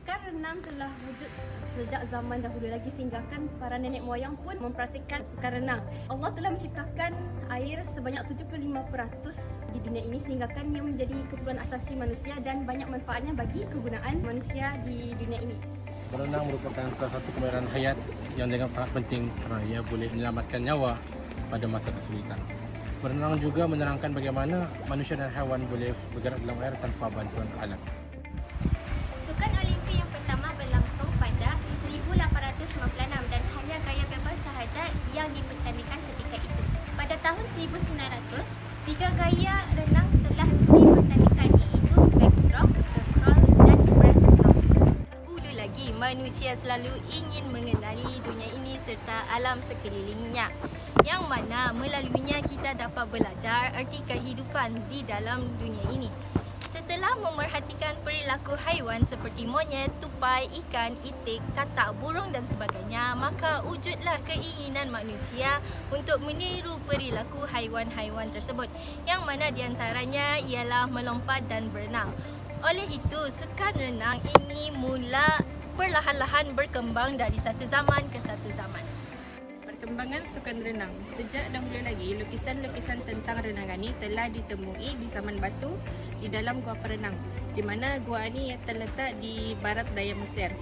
Sukan renang telah wujud sejak zaman dahulu lagi, sehingga kan para nenek moyang pun mempraktikkan sukan renang. Allah telah menciptakan air sebanyak 75% di dunia ini, sehingga kan ia menjadi keperluan asasi manusia dan banyak manfaatnya bagi kegunaan manusia di dunia ini. Berenang merupakan salah satu kemahiran hayat yang dianggap sangat penting kerana ia boleh menyelamatkan nyawa pada masa kesulitan. Berenang juga menerangkan bagaimana manusia dan haiwan boleh bergerak dalam air tanpa bantuan alat. Sukan Olimpik yang pertama berlangsung pada 1896 dan hanya gaya bebas sahaja yang dipertandingkan ketika itu. Pada tahun 1900, 3 gaya renang telah dipertandingkan, iaitu backstroke, crawl dan breaststroke. Dahulu lagi, manusia selalu ingin mengenali dunia ini serta alam sekelilingnya, yang mana melaluinya kita dapat belajar erti kehidupan di dalam dunia ini. Setelah memerhatikan perilaku haiwan seperti monyet, tupai, ikan, itik, katak, burung dan sebagainya, maka wujudlah keinginan manusia untuk meniru perilaku haiwan-haiwan tersebut, yang mana diantaranya ialah melompat dan berenang. Oleh itu, sukan renang ini mula perlahan-lahan berkembang dari satu zaman ke satu zaman. Perkembangan sukan renang. Sejak dahulu lagi, lukisan-lukisan tentang renangan ini telah ditemui di zaman batu di dalam gua perenang, di mana gua ini terletak di barat daya Mesir.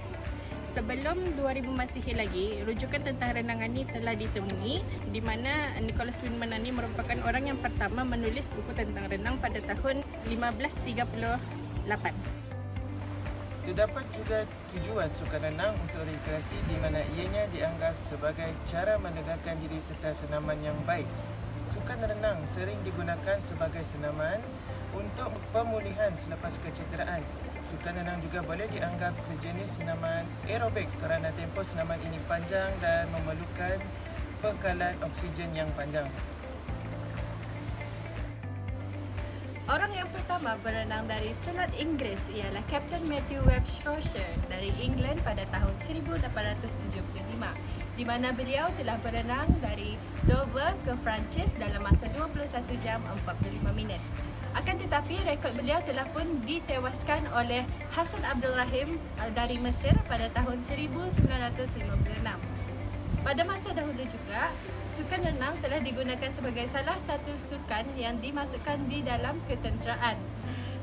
Sebelum 2000 Masihi lagi, rujukan tentang renangan ini telah ditemui, di mana Nicholas Windman ini merupakan orang yang pertama menulis buku tentang renang pada tahun 1538. Terdapat juga tujuan sukan renang untuk rekreasi di mana ianya dianggap sebagai cara menegakkan diri serta senaman yang baik. Sukan renang sering digunakan sebagai senaman untuk pemulihan selepas kecederaan. Sukan renang juga boleh dianggap sejenis senaman aerobik kerana tempoh senaman ini panjang dan memerlukan bekalan oksigen yang panjang. Orang yang pertama berenang dari Selat Inggeris ialah Kapten Matthew Webb Shropshire dari England pada tahun 1875, di mana beliau telah berenang dari Dover ke Perancis dalam masa 21 jam 45 minit. Akan tetapi, rekod beliau telah pun ditewaskan oleh Hassan Abdul Rahim dari Mesir pada tahun 1956. Pada masa dahulu juga, sukan renang telah digunakan sebagai salah satu sukan yang dimasukkan di dalam ketenteraan.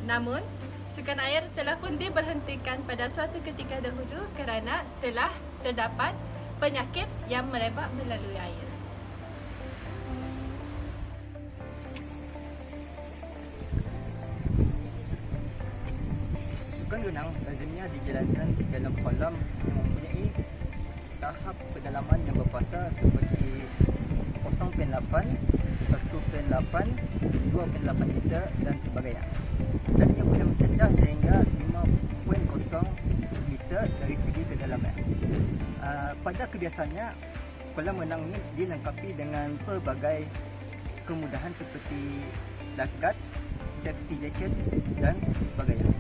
Namun, sukan air telah pun diberhentikan pada suatu ketika dahulu kerana telah terdapat penyakit yang merebak melalui air. Sukan renang lazimnya dijalankan dalam kolam yang mempunyai tahap kedalaman yang berpasar seperti 0.8, 1.8, 2.8 meter dan sebagainya. Dan ia boleh mencecah sehingga 5.0 meter dari segi kedalaman. Pada kebiasaannya, kolam renang ini dilengkapi dengan pelbagai kemudahan seperti lifeguard, safety jacket dan sebagainya.